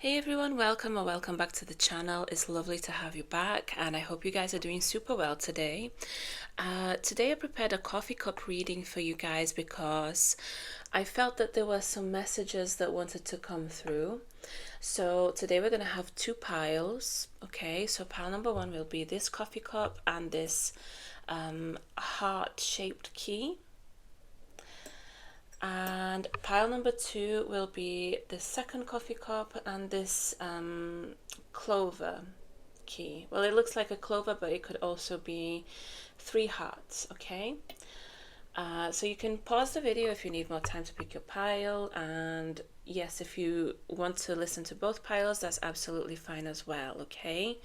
Hey everyone, welcome or welcome back to the channel. It's lovely to have you back and I hope you guys are doing super well today. Today I prepared a coffee cup reading for you guys because I felt that there were some messages that wanted to come through. So today we're going to have two piles. Okay, so pile number one will be this coffee cup and this heart-shaped key. And pile number two will be the second coffee cup and this clover key. Well, it looks like a clover, but it could also be three hearts, okay? So you can pause the video if you need more time to pick your pile. And yes, if you want to listen to both piles, that's absolutely fine as well, okay?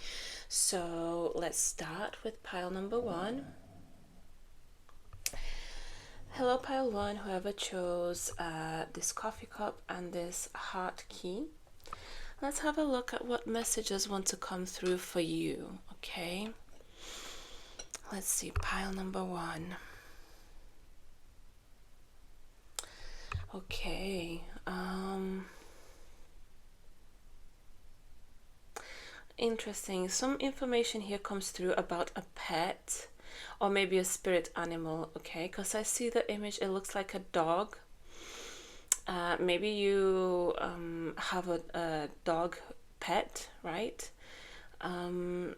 So let's start with pile number one. Hello pile one, whoever chose this coffee cup and this heart key. Let's have a look at what messages want to come through for you, okay? Let's see, pile number one. Okay, interesting. Some information here comes through about a pet or maybe a spirit animal, okay? Because I see the image, it looks like a dog. Maybe you have a dog pet, right? Who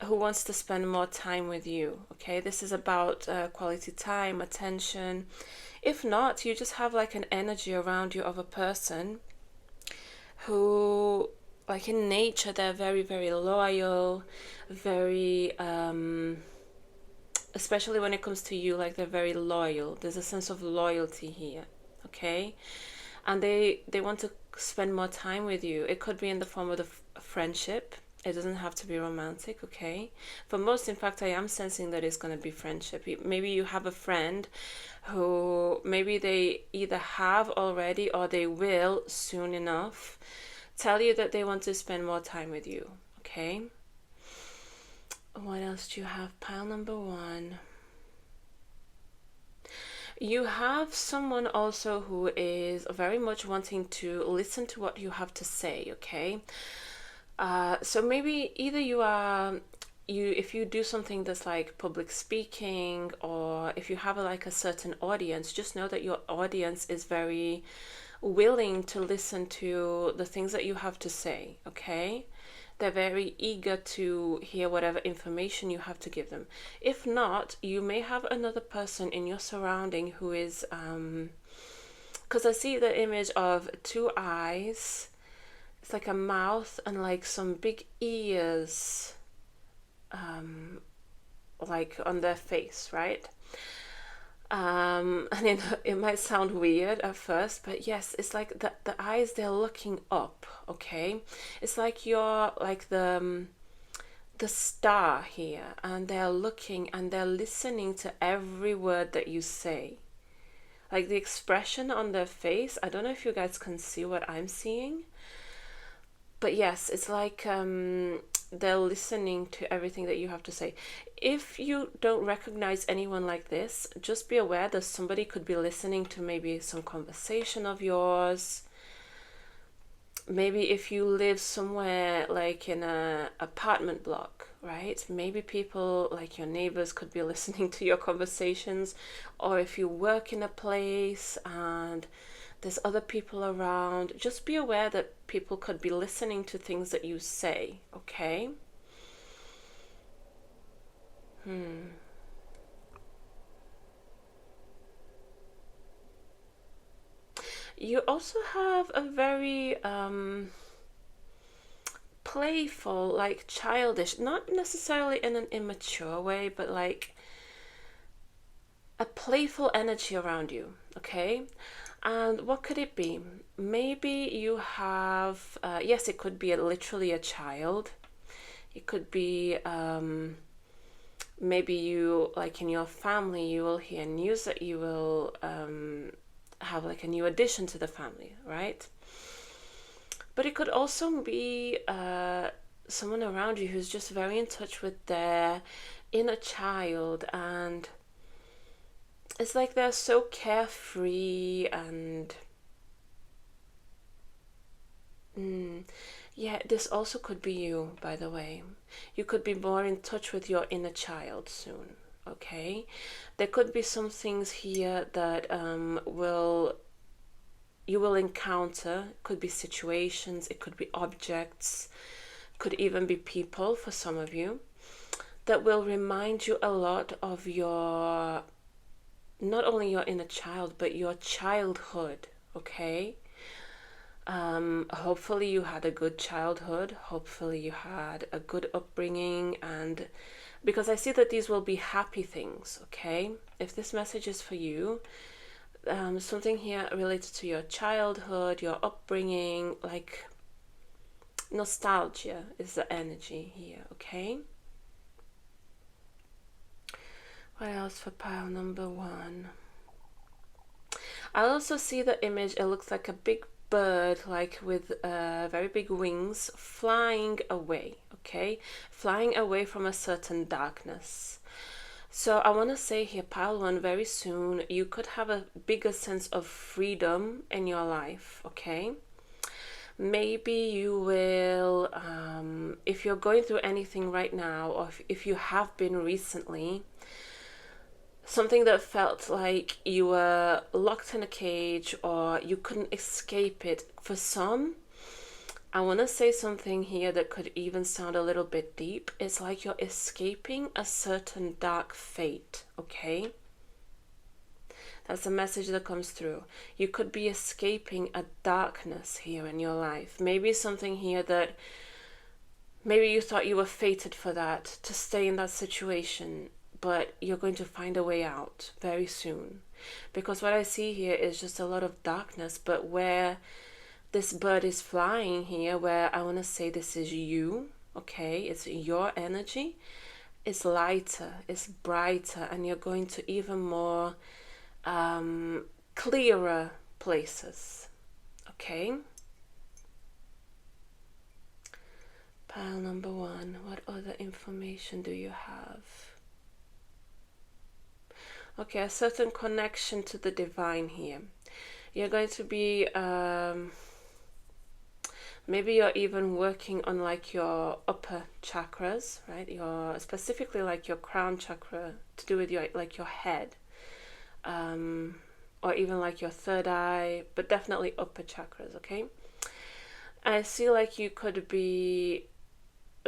wants to spend more time with you, okay? This is about quality time, attention. If not, you just have like an energy around you of a person who, like in nature, they're very, very loyal, very... especially when it comes to you, like they're very loyal. There's a sense of loyalty here, okay? And they want to spend more time with you. It could be in the form of a friendship. It doesn't have to be romantic, okay? For most, in fact, I am sensing that it's going to be friendship. Maybe you have a friend who maybe they either have already or they will soon enough tell you that they want to spend more time with you, okay? What else do you have? Pile number one. You have someone also who is very much wanting to listen to what you have to say, okay? So maybe either if you do something that's like public speaking, or if you have like a certain audience, just know that your audience is very willing to listen to the things that you have to say, okay? They're very eager to hear whatever information you have to give them. If not, you may have another person in your surrounding who is, because I see the image of two eyes. It's like a mouth and like some big ears, like on their face, right? And it might sound weird at first, but yes, it's like the eyes, they're looking up, okay? It's like you're like the star here, and they're looking and they're listening to every word that you say. Like the expression on their face, I don't know if you guys can see what I'm seeing, but yes, it's like they're listening to everything that you have to say. If you don't recognize anyone like this, just be aware that somebody could be listening to maybe some conversation of yours. Maybe if you live somewhere like in a apartment block, right? Maybe people like your neighbors could be listening to your conversations. Or if you work in a place and there's other people around, just be aware that people could be listening to things that you say, okay? You also have a very playful, like childish, not necessarily in an immature way, but like a playful energy around you, okay? And what could it be? Maybe you have, yes, it could be literally a child. It could be, maybe you, like in your family, you will hear news that you will have like a new addition to the family, right? But it could also be someone around you who's just very in touch with their inner child, and it's like they're so carefree and Yeah, this also could be you, by the way. You could be more in touch with your inner child soon, okay? There could be some things here that will you will encounter. It could be situations, it could be objects, could even be people for some of you, that will remind you a lot of your, not only your inner child, but your childhood, okay? Hopefully you had a good childhood. Hopefully you had a good upbringing, and because I see that these will be happy things, okay? If this message is for you, something here related to your childhood, your upbringing, like nostalgia is the energy here, okay? What else for pile number one? I also see the image. It looks like a big bird, like with very big wings, flying away, okay? Flying away from a certain darkness. So I want to say here, pile one, very soon you could have a bigger sense of freedom in your life, okay? Maybe you will, if you're going through anything right now, or if you have been recently, something that felt like you were locked in a cage or you couldn't escape it. For some, I want to say something here that could even sound a little bit deep. It's like you're escaping a certain dark fate, okay? That's a message that comes through. You could be escaping a darkness here in your life. Maybe something here that maybe you thought you were fated for that, to stay in that situation, but you're going to find a way out very soon. Because what I see here is just a lot of darkness, but where this bird is flying here, where I want to say this is you, okay? It's your energy. It's lighter, it's brighter, and you're going to even more clearer places, okay? Pile number one, what other information do you have? Okay, a certain connection to the divine here. You're going to be, maybe you're even working on like your upper chakras, right? Your, specifically like your crown chakra, to do with your, like your head, or even like your third eye, but definitely upper chakras, okay? I see like you could be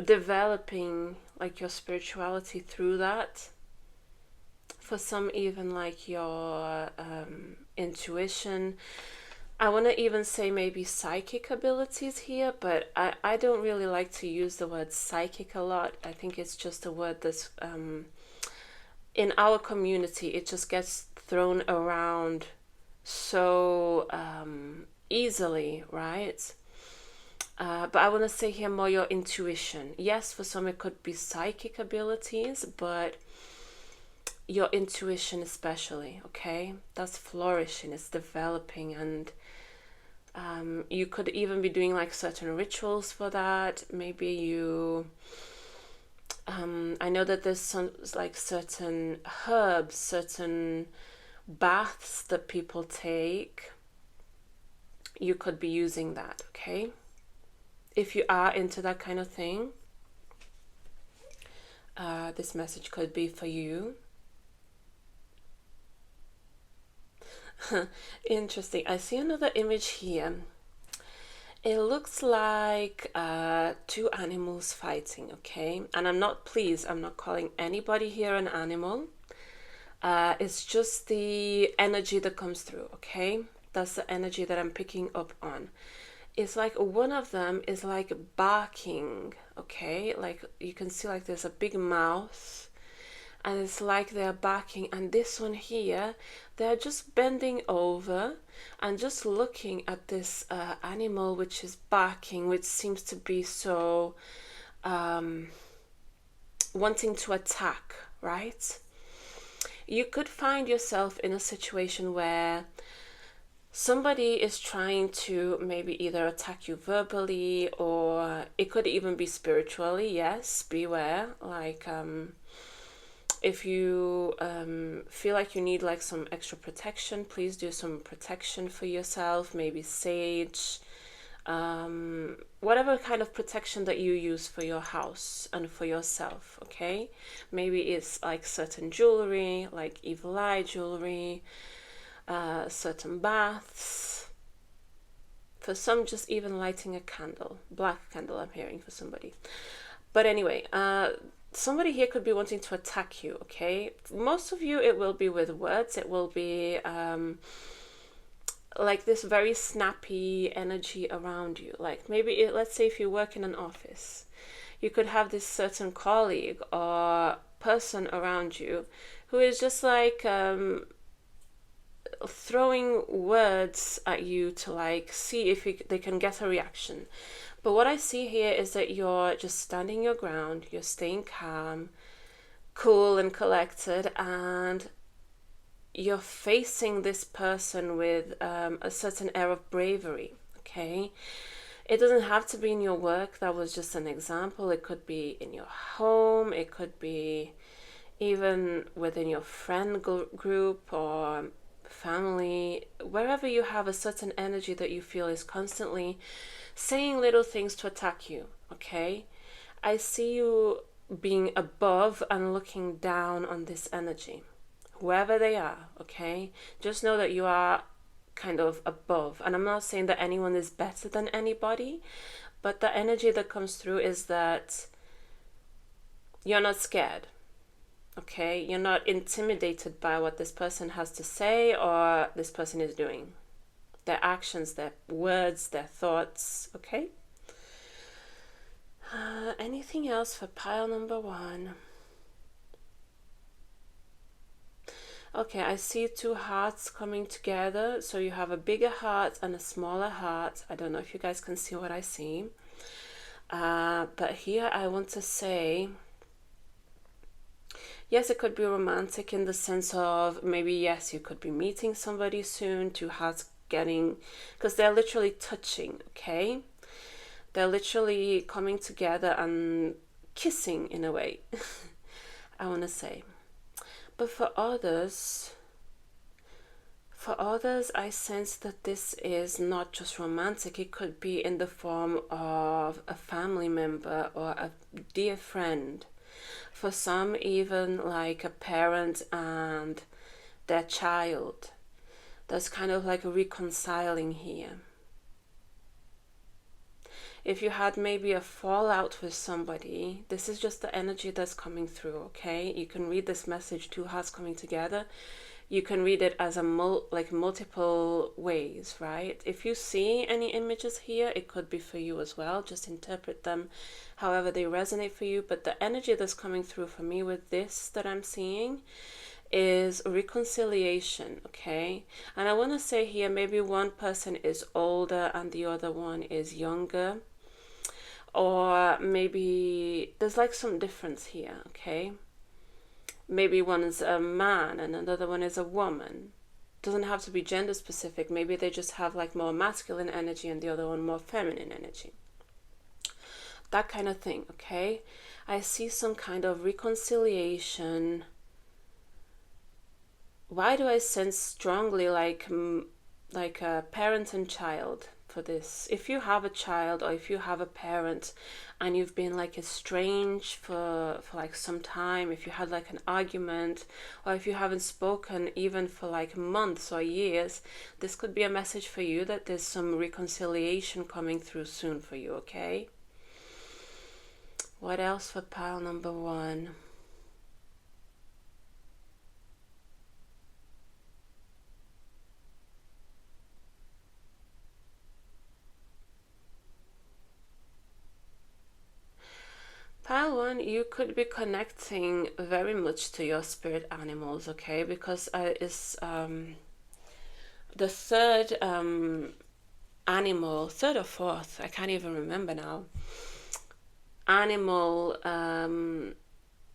developing like your spirituality through that. For some, even like your intuition. I want to even say maybe psychic abilities here, but I don't really like to use the word psychic a lot. I think it's just a word that's in our community, it just gets thrown around so easily, right? But I want to say here more your intuition. Yes, for some it could be psychic abilities, but your intuition especially, okay? That's flourishing, it's developing, and you could even be doing like certain rituals for that. Maybe you, I know that there's some like certain herbs, certain baths that people take. You could be using that, okay? If you are into that kind of thing, this message could be for you. Interesting. I see another image here. It looks like two animals fighting, okay? And I'm not calling anybody here an animal. It's just the energy that comes through, okay? That's the energy that I'm picking up on. It's like one of them is like barking, okay? Like you can see like there's a big mouth, and it's like they're barking, and this one here, they're just bending over and just looking at this animal which is barking, which seems to be so wanting to attack, right? You could find yourself in a situation where somebody is trying to maybe either attack you verbally, or it could even be spiritually. Yes, beware. Like if you feel like you need like some extra protection, please do some protection for yourself. Maybe sage, whatever kind of protection that you use for your house and for yourself, okay? Maybe it's like certain jewelry, like evil eye jewelry, certain baths. For some, just even lighting a candle, black candle, I'm hearing for somebody. But anyway, somebody here could be wanting to attack you, okay? Most of you, it will be with words. It will be like this very snappy energy around you. Like maybe, let's say if you work in an office, you could have this certain colleague or person around you who is just like throwing words at you to like see if they can get a reaction. But what I see here is that you're just standing your ground, you're staying calm, cool and collected, and you're facing this person with a certain air of bravery, okay? It doesn't have to be in your work. That was just an example. It could be in your home. It could be even within your friend group or family, wherever you have a certain energy that you feel is constantly saying little things to attack you, okay? I see you being above and looking down on this energy, whoever they are, okay? Just know that you are kind of above. And I'm not saying that anyone is better than anybody, but the energy that comes through is that you're not scared, okay? You're not intimidated by what this person has to say or this person is doing. Their actions, their words, their thoughts, okay? Anything else for pile number 1? Okay, I see 2 hearts coming together. So you have a bigger heart and a smaller heart. I don't know if you guys can see what I see. But here I want to say, yes, it could be romantic in the sense of maybe, yes, you could be meeting somebody soon, 2 hearts getting, because they're literally touching, okay? They're literally coming together and kissing in a way, I want to say. But for others, I sense that this is not just romantic. It could be in the form of a family member or a dear friend. For some, even like a parent and their child. There's kind of like a reconciling here. If you had maybe a fallout with somebody, this is just the energy that's coming through, okay? You can read this message, 2 hearts coming together. You can read it as multiple ways, right? If you see any images here, it could be for you as well. Just interpret them however they resonate for you. But the energy that's coming through for me with this that I'm seeing is reconciliation, okay? And I want to say here, maybe one person is older and the other one is younger. Or maybe there's like some difference here, okay? Maybe one is a man and another one is a woman. Doesn't have to be gender specific. Maybe they just have like more masculine energy and the other one more feminine energy. That kind of thing, okay? I see some kind of reconciliation. Why do I sense strongly like a parent and child for this? If you have a child or if you have a parent and you've been like estranged for like some time, if you had like an argument or if you haven't spoken even for like months or years, this could be a message for you that there's some reconciliation coming through soon for you, okay? What else for pile number 1? Pile 1, you could be connecting very much to your spirit animals, okay? Because it's the third animal, third or fourth, I can't even remember now, animal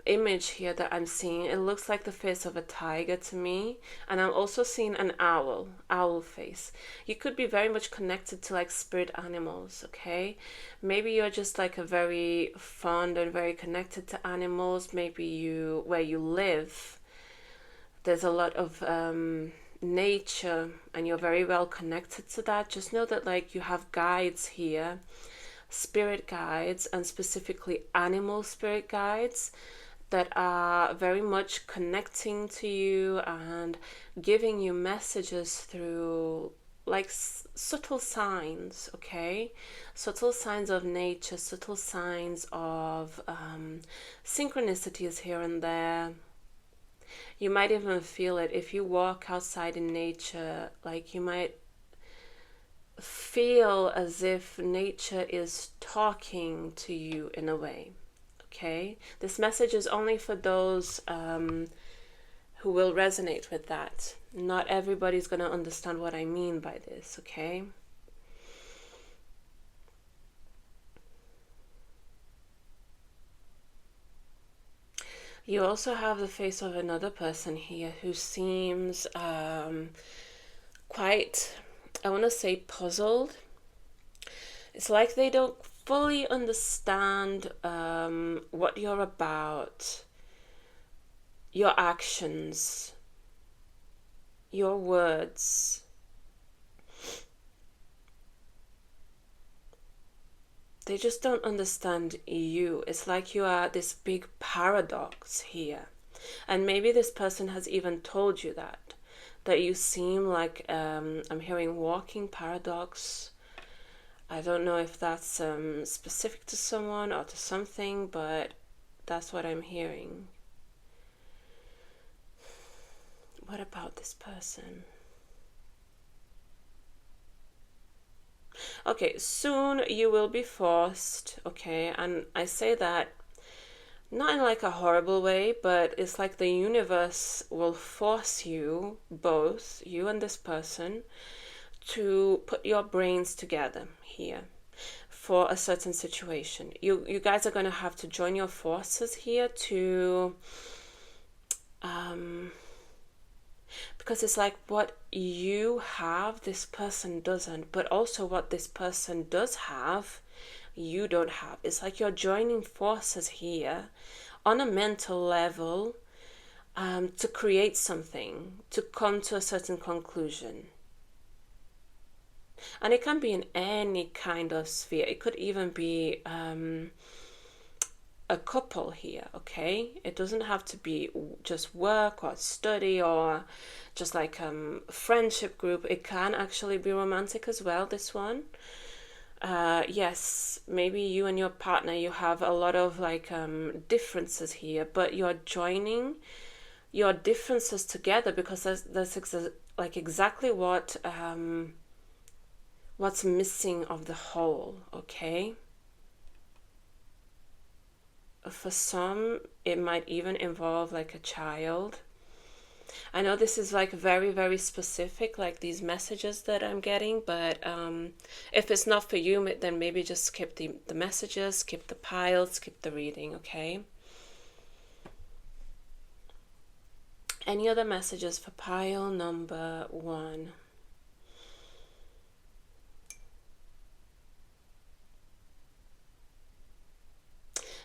image here that I'm seeing. It looks like the face of a tiger to me, and I'm also seeing an owl face. You could be very much connected to like spirit animals, okay? Maybe you're just like a very fond and very connected to animals. Maybe where you live, there's a lot of nature and you're very well connected to that, just know that like you have guides here, spirit guides, and specifically animal spirit guides that are very much connecting to you and giving you messages through like subtle signs, okay? Subtle signs of nature, subtle signs of synchronicities here and there. You might even feel it if you walk outside in nature, like you might feel as if nature is talking to you in a way. Okay, this message is only for those who will resonate with that. Not everybody's going to understand what I mean by this, okay? You also have the face of another person here who seems quite, I want to say, puzzled. It's like they don't fully understand what you're about, your actions, your words. They just don't understand you. It's like you are this big paradox here. And maybe this person has even told you that you seem like, I'm hearing walking paradox. I don't know if that's specific to someone or to something, but that's what I'm hearing. What about this person? Okay, soon you will be forced, okay, and I say that not in like a horrible way, but it's like the universe will force you, both, you and this person, to put your brains together here for a certain situation. You guys are going to have to join your forces here to because it's like what you have, this person doesn't, but also what this person does have, you don't have. It's like you're joining forces here on a mental level to create something, to come to a certain conclusion. And it can be in any kind of sphere. It could even be a couple here, okay? It doesn't have to be just work or study or just like friendship group. It can actually be romantic as well, this one. Yes, maybe you and your partner, you have a lot of like differences here, but you're joining your differences together because that's like exactly what what's missing of the whole, okay? For some, it might even involve like a child. I know this is like very, very specific, like these messages that I'm getting, but if it's not for you, then maybe just skip the messages, skip the pile, skip the reading, okay? Any other messages for pile number 1?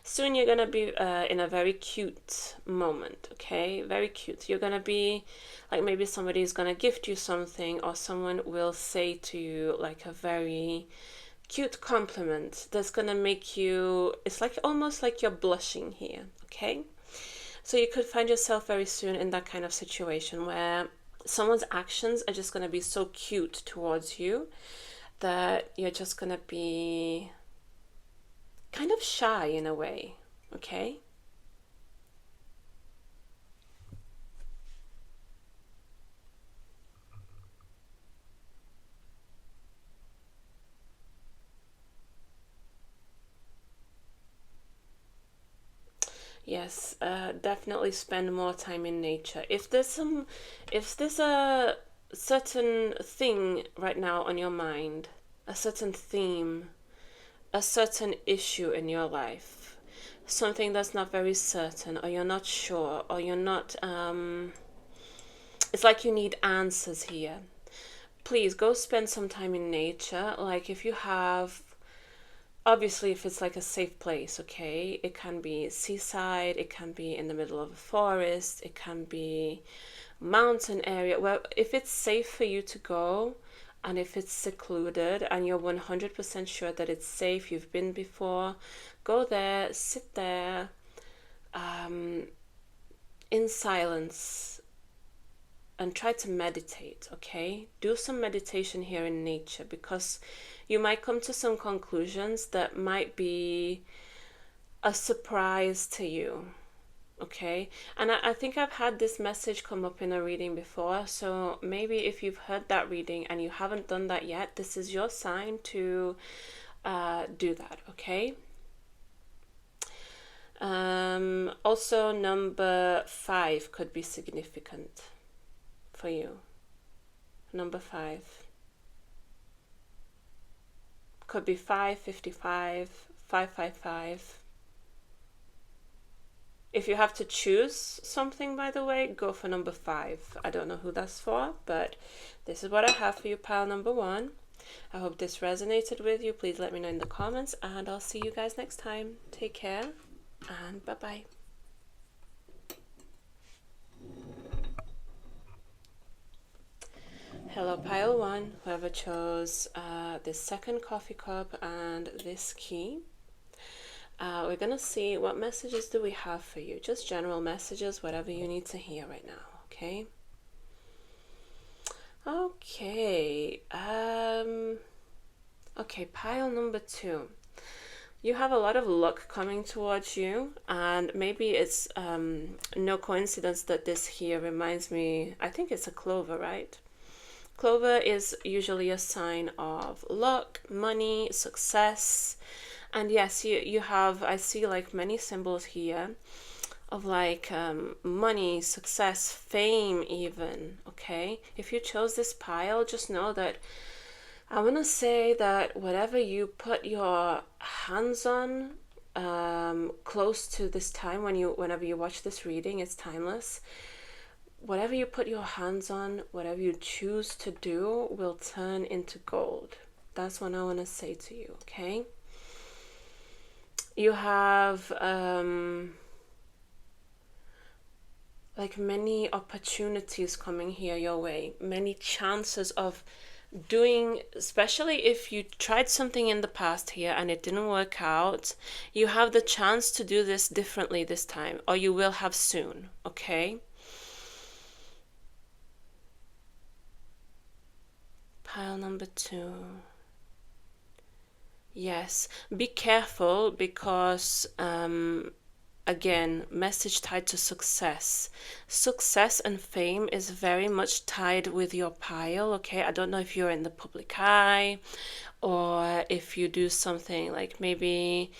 Soon you're going to be in a very cute moment, okay? Very cute. You're going to be like maybe somebody is going to gift you something, or someone will say to you like a very cute compliment that's going to make you, it's like almost like you're blushing here, okay? So you could find yourself very soon in that kind of situation where someone's actions are just going to be so cute towards you that you're just going to be kind of shy in a way, okay? Yes, definitely spend more time in nature. If there's a certain thing right now on your mind, a certain theme, a certain issue in your life, something that's not very certain, or you're not sure, or you're not, it's like you need answers here. Please go spend some time in nature. Like if you have, obviously if it's like a safe place, okay, it can be seaside, it can be in the middle of a forest, it can be mountain area, well, if it's safe for you to go, and if it's secluded and you're 100% sure that it's safe, you've been before, go there, sit there, in silence, and try to meditate, okay? Do some meditation here in nature, because you might come to some conclusions that might be a surprise to you, okay? And I think I've had this message come up in a reading before, so maybe if you've heard that reading and you haven't done that yet, this is your sign to do that, okay? Also, number 5 could be significant for you. Number 5 could be 555, 555. If you have to choose something, by the way, go for number 5. I don't know who that's for, but this is what I have for you, pile number 1. I hope this resonated with you. Please let me know in the comments, and I'll see you guys next time. Take care, and bye-bye. Hello, pile 1, whoever chose this second coffee cup and this key. We're gonna see what messages do we have for you. Just general messages, whatever you need to hear right now, okay? Okay, okay, pile number 2. You have a lot of luck coming towards you, and maybe it's no coincidence that this here reminds me, I think it's a clover, right? Clover is usually a sign of luck, money, success. And yes, you have, I see like many symbols here of like money, success, fame even, okay? If you chose this pile, just know that I want to say that whatever you put your hands on close to this time, whenever you watch this reading, it's timeless. Whatever you put your hands on, whatever you choose to do will turn into gold. That's what I want to say to you, okay? You have like many opportunities coming here your way, many chances of doing, especially if you tried something in the past here and it didn't work out, you have the chance to do this differently this time, or you will have soon, okay? Pile number 2. Yes, be careful because again, message tied to success. Success and fame is very much tied with your pile, okay? I don't know if you're in the public eye or if you do something like maybe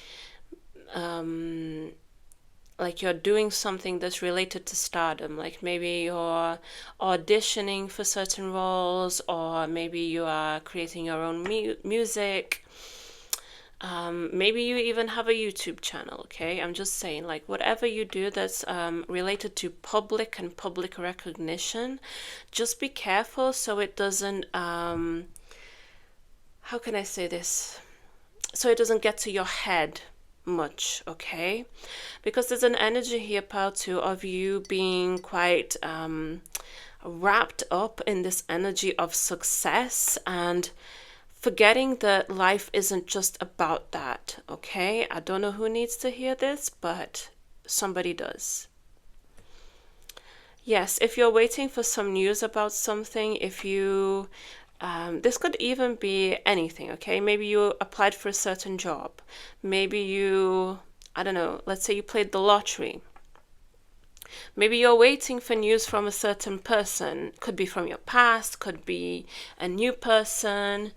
like you're doing something that's related to stardom, like maybe you're auditioning for certain roles, or maybe you are creating your own music. Maybe you even have a YouTube channel, okay? I'm just saying, like, whatever you do that's related to public and public recognition, just be careful so it doesn't, how can I say this? So it doesn't get to your head much, okay? Because there's an energy here, pile 2, of you being quite wrapped up in this energy of success and forgetting that life isn't just about that, okay? I don't know who needs to hear this, but somebody does. Yes, if you're waiting for some news about something, if you, this could even be anything, okay? Maybe you applied for a certain job. Maybe you, I don't know, let's say you played the lottery. Maybe you're waiting for news from a certain person. Could be from your past, could be a new person.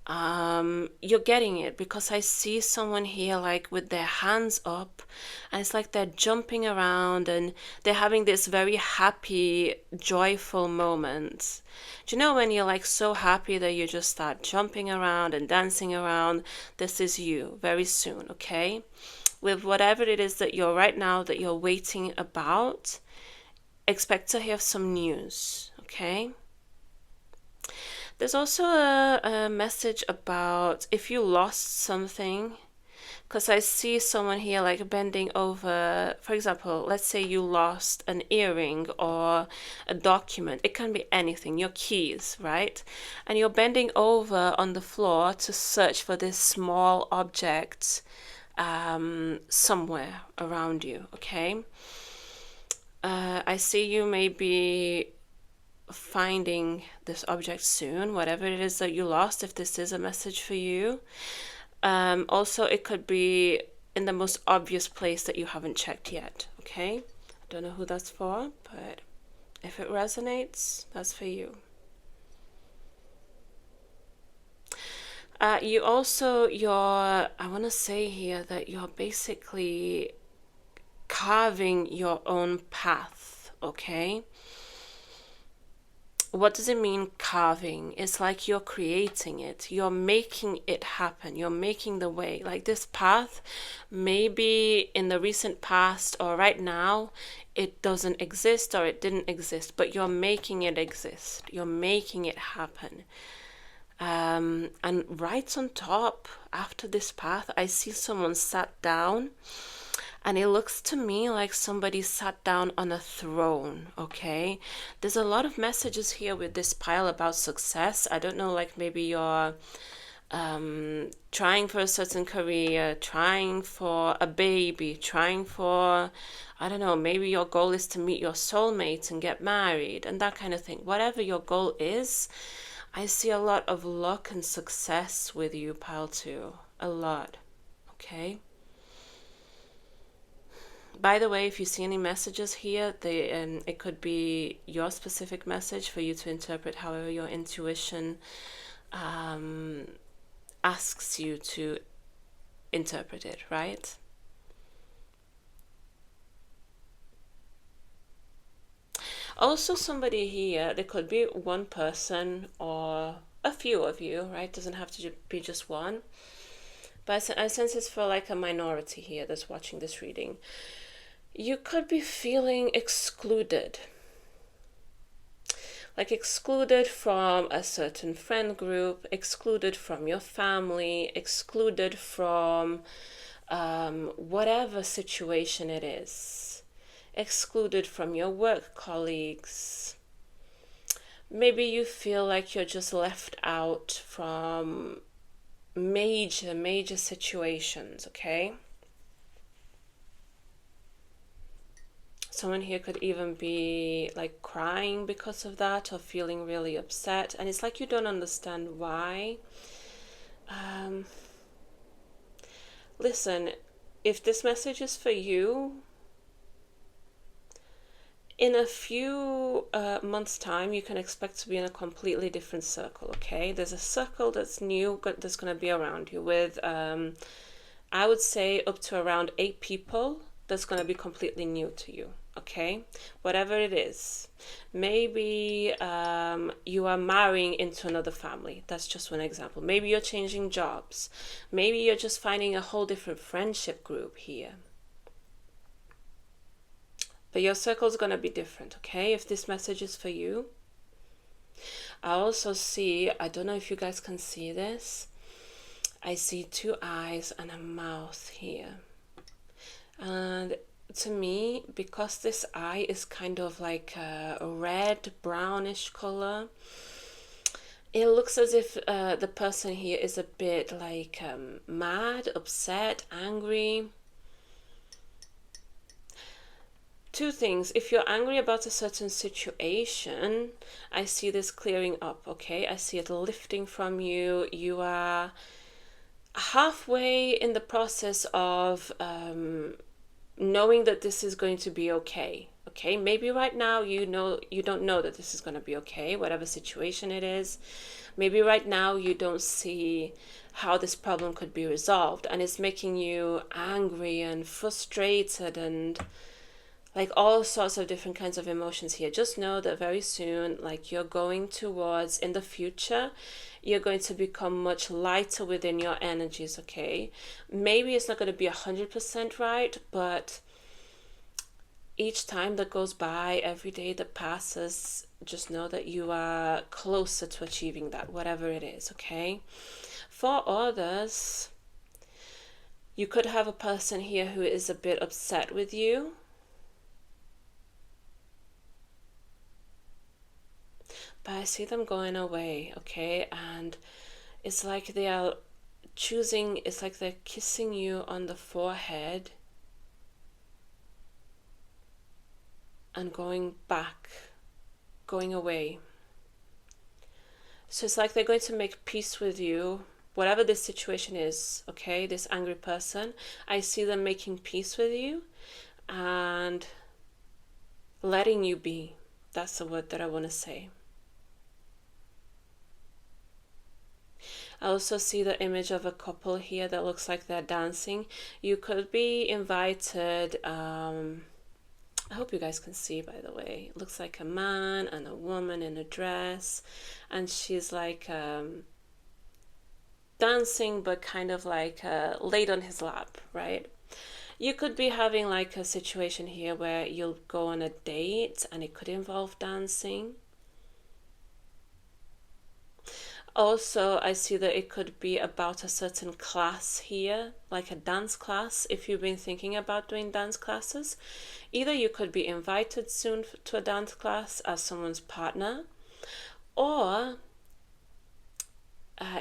You're getting it because I see someone here like with their hands up, and it's like they're jumping around and they're having this very happy, joyful moment. Do you know when you're like so happy that you just start jumping around and dancing around? This is you very soon, okay? With whatever it is that you're right now that you're waiting about, expect to hear some news, okay? There's also a message about if you lost something, Because I see someone here like bending over. For example, let's say you lost an earring or a document. It can be anything, your keys, right? And you're bending over on the floor to search for this small object somewhere around you, okay? I see you maybe finding this object soon, whatever it is that you lost, if this is a message for you. Also, it could be in the most obvious place that you haven't checked yet, okay? I don't know who that's for, but if it resonates, that's for you. You also, I want to say here that you're basically carving your own path, okay? What does it mean, carving? It's like you're creating it. You're making it happen. You're making the way. Like this path, maybe in the recent past or right now, it doesn't exist or it didn't exist, but you're making it exist. You're making it happen. And right on top, after this path, I see someone sat down. And it looks to me like somebody sat down on a throne, okay? There's a lot of messages here with this pile about success. I don't know, like maybe you're trying for a certain career, trying for a baby, trying for, I don't know, maybe your goal is to meet your soulmate and get married and that kind of thing. Whatever your goal is, I see a lot of luck and success with you, pile 2. A lot, okay? By the way, if you see any messages here, it could be your specific message for you to interpret however your intuition asks you to interpret it, right? Also, somebody here, there could be one person or a few of you, right? Doesn't have to be just one. But I sense it's for like a minority here that's watching this reading. You could be feeling excluded. Like excluded from a certain friend group, excluded from your family, excluded from whatever situation it is, excluded from your work colleagues. Maybe you feel like you're just left out from major situations, okay? Someone here could even be like crying because of that or feeling really upset, and it's like you don't understand why. Listen, if this message is for you, in a few months' time, you can expect to be in a completely different circle, okay? There's a circle that's new, that's going to be around you with, I would say, up to around 8 people that's going to be completely new to you, okay? Whatever it is. Maybe you are marrying into another family. That's just one example. Maybe you're changing jobs. Maybe you're just finding a whole different friendship group here. But your circle is going to be different, okay? If this message is for you. I also see, I don't know if you guys can see this. I see 2 eyes and a mouth here. And to me, because this eye is kind of like a red, brownish color, it looks as if the person here is a bit like mad, upset, angry. 2 things. If you're angry about a certain situation, I see this clearing up, okay? I see it lifting from you. You are halfway in the process of knowing that this is going to be okay, okay? Maybe right now you don't know that this is going to be okay, whatever situation it is. Maybe right now you don't see how this problem could be resolved, and it's making you angry and frustrated and like all sorts of different kinds of emotions here. Just know that very soon, like you're going towards, in the future, you're going to become much lighter within your energies, okay? Maybe it's not going to be 100% right, but each time that goes by, every day that passes, just know that you are closer to achieving that, whatever it is, okay? For others, You could have a person here who is a bit upset with you. But I see them going away, okay? And it's like they are choosing, it's like they're kissing you on the forehead and going back, going away. So it's like they're going to make peace with you, whatever this situation is, okay? This angry person, I see them making peace with you and letting you be. That's the word that I want to say. I also see the image of a couple here that looks like they're dancing. You could be invited, I hope you guys can see, by the way. It looks like a man and a woman in a dress, and she's like dancing, but kind of like laid on his lap, right? You could be having like a situation here where you'll go on a date and it could involve dancing. Also, I see that it could be about a certain class here, like a dance class, if you've been thinking about doing dance classes. Either you could be invited soon to a dance class as someone's partner, or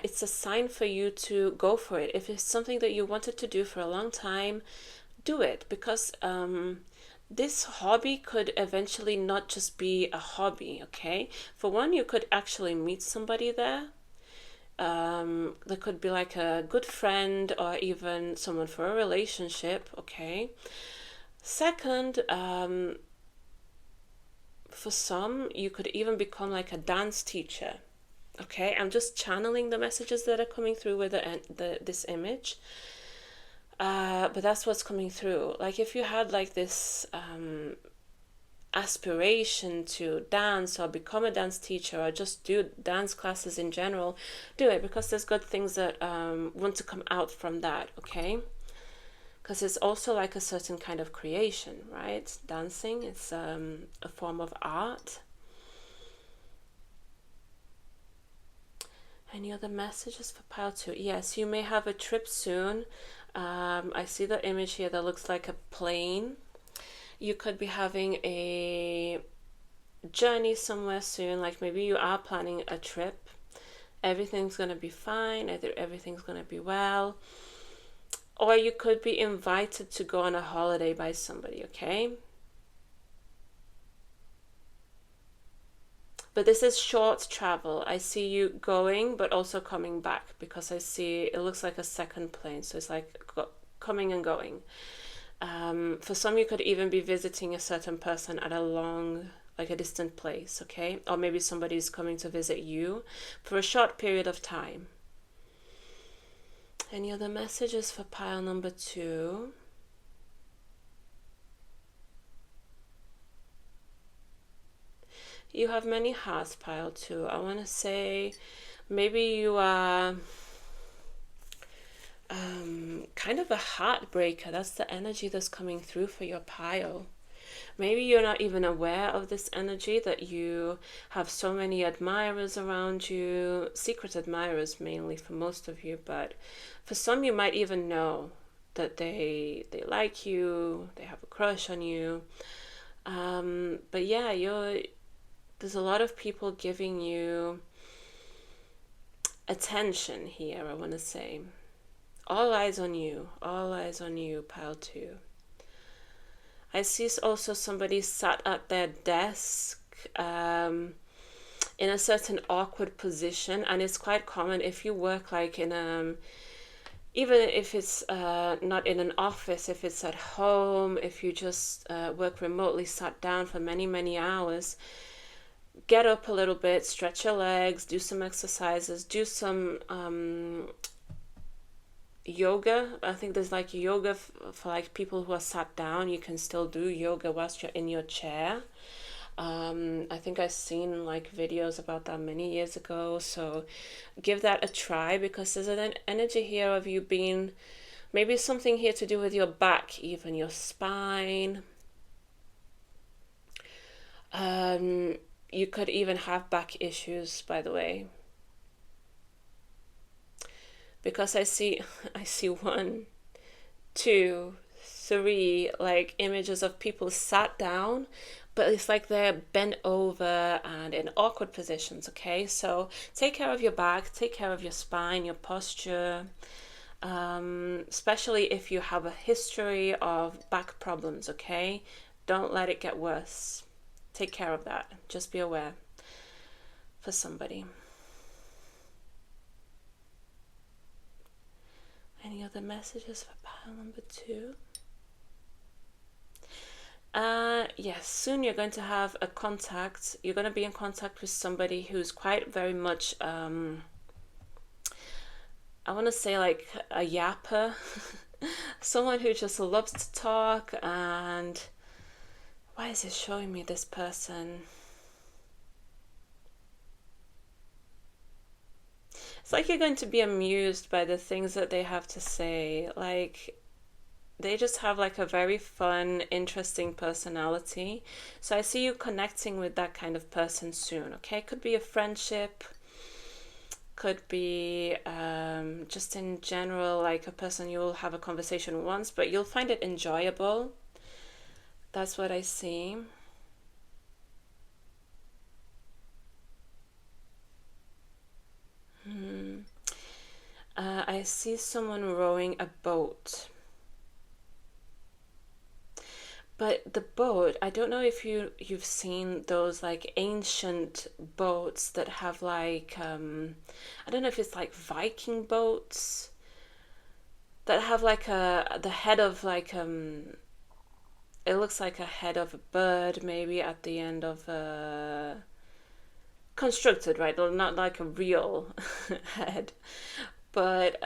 it's a sign for you to go for it. If it's something that you wanted to do for a long time, do it, because this hobby could eventually not just be a hobby, okay? For one, you could actually meet somebody there. There could be like a good friend or even someone for a relationship, okay? Second, for some, you could even become like a dance teacher, okay? I'm just channeling the messages that are coming through with this image. But that's what's coming through. Like if you had like this aspiration to dance or become a dance teacher or just do dance classes in general, do it, because there's good things that want to come out from that, okay? Because it's also like a certain kind of creation, right? Dancing, it's a form of art. Any other messages for pile 2? Yes, you may have a trip soon. I see the image here that looks like a plane. You could be having a journey somewhere soon, like maybe you are planning a trip. Everything's going to be fine, everything's going to be well. Or you could be invited to go on a holiday by somebody, okay? But this is short travel. I see you going, but also coming back, because I see it looks like a second plane. So it's like coming and going. For some, you could even be visiting a certain person at like a distant place, okay? Or maybe somebody's coming to visit you for a short period of time. Any other messages for pile number 2? You have many hearts, pile 2. I want to say maybe you are kind of a heartbreaker. That's the energy that's coming through for your pile. Maybe you're not even aware of this energy, that you have so many admirers around you, secret admirers mainly for most of you, but for some you might even know that they like you, they have a crush on you. But yeah, there's a lot of people giving you attention here, I want to say. All eyes on you, pile 2. I see also somebody sat at their desk in a certain awkward position, and it's quite common if you work like in even if it's not in an office, if it's at home, if you just work remotely, sat down for many, many hours, get up a little bit, stretch your legs, do some exercises, do some yoga. I think there's like yoga for like people who are sat down. You can still do yoga whilst you're in your chair. I think I've seen like videos about that many years ago, so give that a try, because there's an energy here of you being maybe something here to do with your back, even your spine. You could even have back issues, by the way, because I see one two, three like images of people sat down, but it's like they're bent over and in awkward positions. Okay, so take care of your back, take care of your spine, your posture, especially if you have a history of back problems. Okay, don't let it get worse. Take care of that. Just be aware for somebody. Any other messages for pile number 2? Yes, soon you're going to have a contact. You're going to be in contact with somebody who's quite very much, I want to say like a yapper. Someone who just loves to talk. And why is it showing me this person? It's like you're going to be amused by the things that they have to say. Like, they just have like a very fun, interesting personality. So I see you connecting with that kind of person soon, okay? Could be a friendship, could be just in general like a person you'll have a conversation once, but you'll find it enjoyable. That's what I see. I see someone rowing a boat. But the boat, I don't know if you've seen those like ancient boats that have like I don't know if it's like Viking boats that have like the head of like it looks like a head of a bird maybe at the end of a constructed, right? Not like a real head, but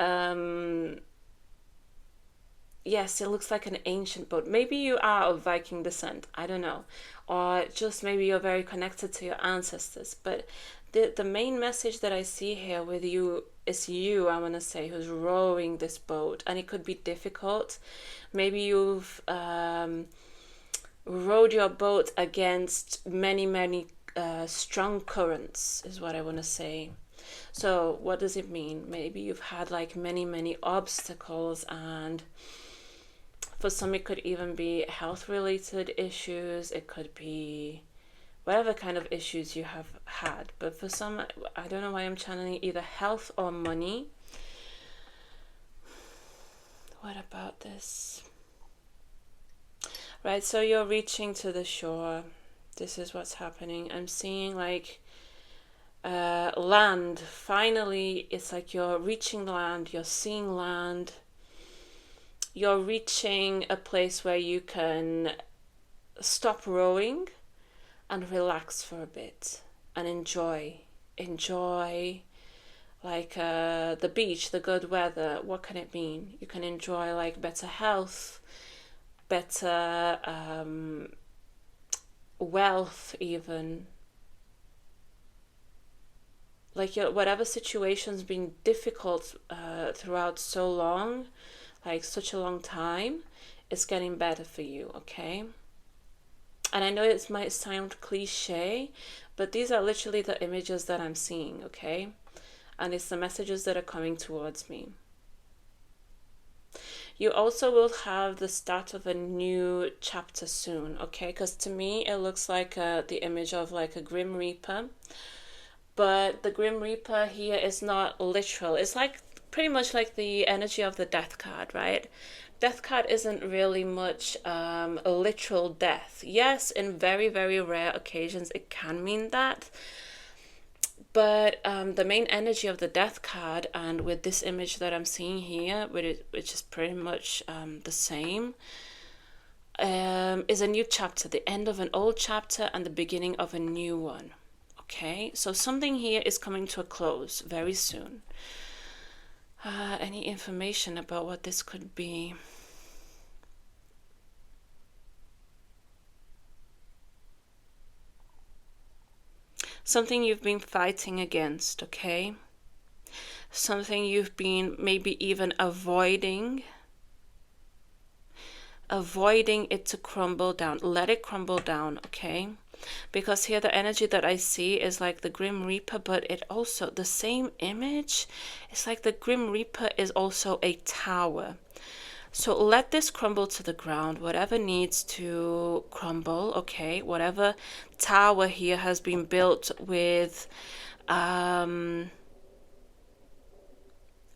yes, it looks like an ancient boat. Maybe you are of Viking descent, I don't know. Or just maybe you're very connected to your ancestors. But the main message that I see here with you is you, I want to say, who's rowing this boat. And it could be difficult. Maybe you've rowed your boat against many, many strong currents, is what I want to say. So what does it mean? Maybe you've had like many, many obstacles, and for some it could even be health related issues. It could be whatever kind of issues you have had. But for some, I don't know why I'm channeling either health or money. What about this? Right, so you're reaching to the shore. This is what's happening. I'm seeing like land. Finally, it's like you're reaching land, you're seeing land, you're reaching a place where you can stop rowing and relax for a bit and enjoy like the beach, the good weather. What can it mean? You can enjoy like better health, better wealth, even like your whatever situation's been difficult throughout so long, like such a long time, it's getting better for you, okay? And I know it might sound cliche, but these are literally the images that I'm seeing, okay? And it's the messages that are coming towards me. You also will have the start of a new chapter soon, okay? Because to me, it looks like the image of like a Grim Reaper. But the Grim Reaper here is not literal. It's like pretty much like the energy of the death card, right? Death card isn't really much a literal death. Yes, in very, very rare occasions, it can mean that. But the main energy of the death card, and with this image that I'm seeing here, which is pretty much the same, is a new chapter, the end of an old chapter and the beginning of a new one. Okay, so something here is coming to a close very soon. Any information about what this could be? Something you've been fighting against, okay? Something you've been maybe even avoiding it to crumble down. Let it crumble down, okay? Because here the energy that I see is like the Grim Reaper, but it also, the same image, it's like the Grim Reaper is also a tower. So let this crumble to the ground, whatever needs to crumble, okay? Whatever tower here has been built with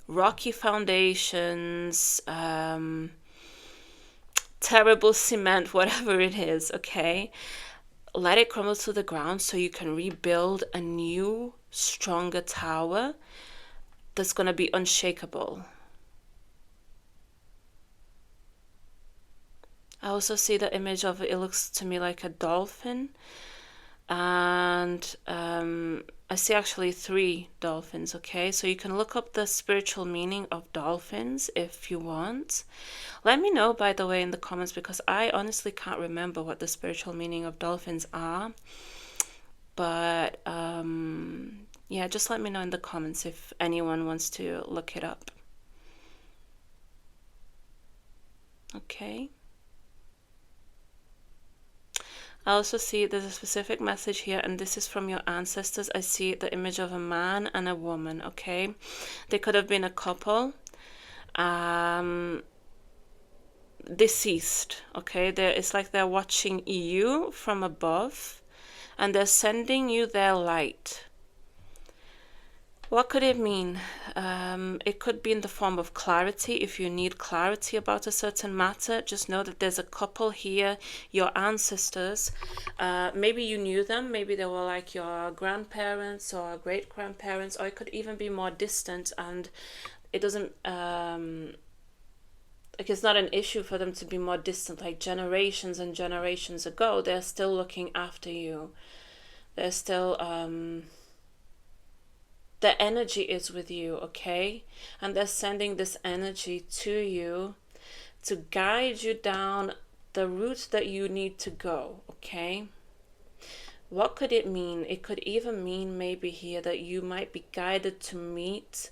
rocky foundations, terrible cement, whatever it is, okay? Let it crumble to the ground so you can rebuild a new, stronger tower that's going to be unshakable. I also see the image of it looks to me like a dolphin. And I see actually 3 dolphins, okay? So you can look up the spiritual meaning of dolphins if you want. Let me know, by the way, in the comments, because I honestly can't remember what the spiritual meaning of dolphins are. But yeah, just let me know in the comments if anyone wants to look it up. Okay. I also see there's a specific message here, and this is from your ancestors. I see the image of a man and a woman, okay? They could have been a couple, deceased, okay? It's like they're watching you from above, and they're sending you their light. What could it mean? It could be in the form of clarity. If you need clarity about a certain matter, just know that there's a couple here, your ancestors. Maybe you knew them. Maybe they were like your grandparents or great-grandparents, or it could even be more distant, and it doesn't... like it's not an issue for them to be more distant, like generations and generations ago. They're still looking after you. They're still... the energy is with you, okay? And they're sending this energy to you to guide you down the route that you need to go, okay? What could it mean? It could even mean maybe here that you might be guided to meet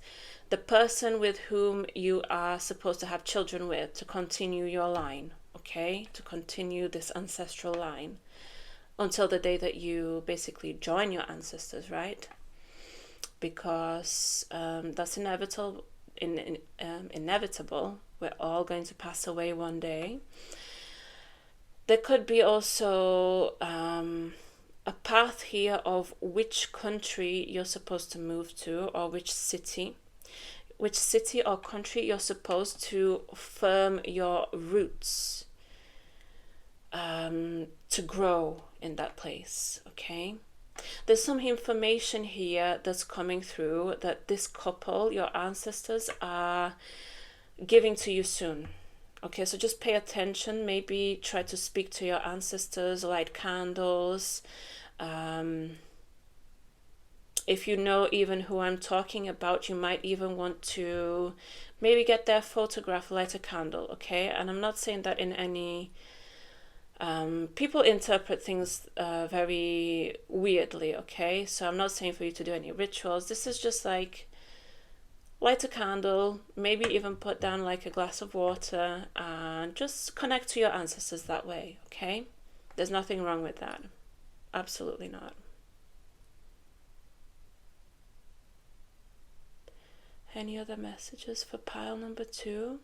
the person with whom you are supposed to have children with, to continue your line, okay? To continue this ancestral line until the day that you basically join your ancestors, right? Because that's inevitable. Inevitable. We're all going to pass away one day. There could be also a path here of which country you're supposed to move to, or which city or country you're supposed to firm your roots to grow in that place, okay? There's some information here that's coming through that this couple, your ancestors, are giving to you soon. Okay, so just pay attention. Maybe try to speak to your ancestors, light candles. If you know even who I'm talking about, you might even want to maybe get their photograph, light a candle, okay? And I'm not saying that in any... people interpret things very weirdly, okay? So I'm not saying for you to do any rituals. This is just like light a candle, maybe even put down like a glass of water, and just connect to your ancestors that way, okay? There's nothing wrong with that. Absolutely not. Any other messages for pile number 2?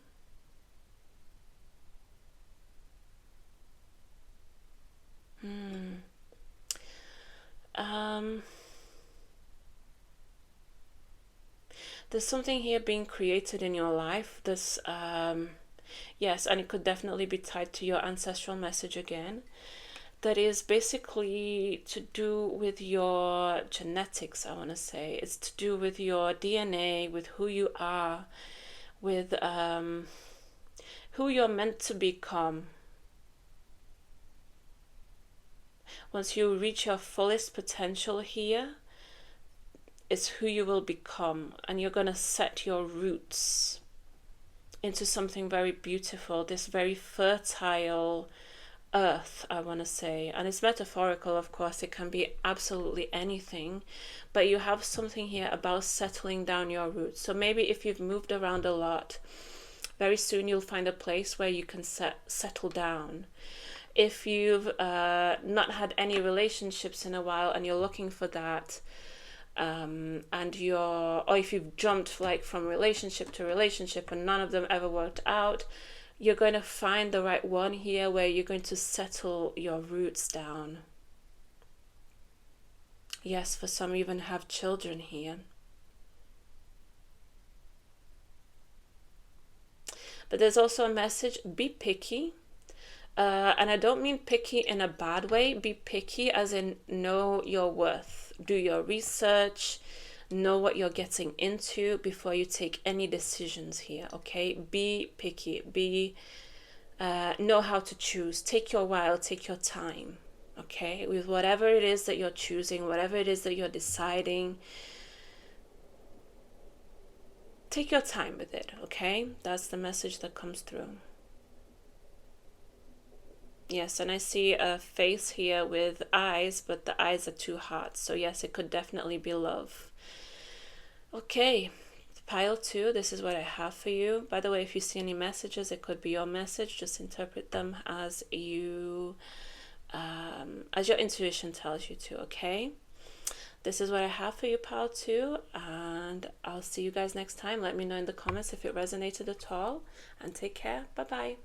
There's something here being created in your life. This, yes, and it could definitely be tied to your ancestral message again. That is basically to do with your genetics, I want to say. It's to do with your DNA, with who you are, with who you're meant to become. Once you reach your fullest potential here, it's who you will become, and you're going to set your roots into something very beautiful, this very fertile earth, I want to say. And it's metaphorical, of course. It can be absolutely anything, but you have something here about settling down your roots. So maybe if you've moved around a lot, very soon you'll find a place where you can settle down. If you've not had any relationships in a while and you're looking for that, or if you've jumped like from relationship to relationship and none of them ever worked out, you're going to find the right one here where you're going to settle your roots down. Yes, for some even have children here. But there's also a message, be picky. And I don't mean picky in a bad way. Be picky as in know your worth. Do your research. Know what you're getting into before you take any decisions here, okay? Be picky. Know how to choose. Take your while. Take your time, okay? With whatever it is that you're choosing, whatever it is that you're deciding, take your time with it, okay? That's the message that comes through. Yes, and I see a face here with eyes, but the eyes are two hearts. So yes, it could definitely be love. Okay, pile 2, this is what I have for you. By the way, if you see any messages, it could be your message. Just interpret them as your intuition tells you to, okay? This is what I have for you, pile 2, and I'll see you guys next time. Let me know in the comments if it resonated at all, and take care. Bye-bye.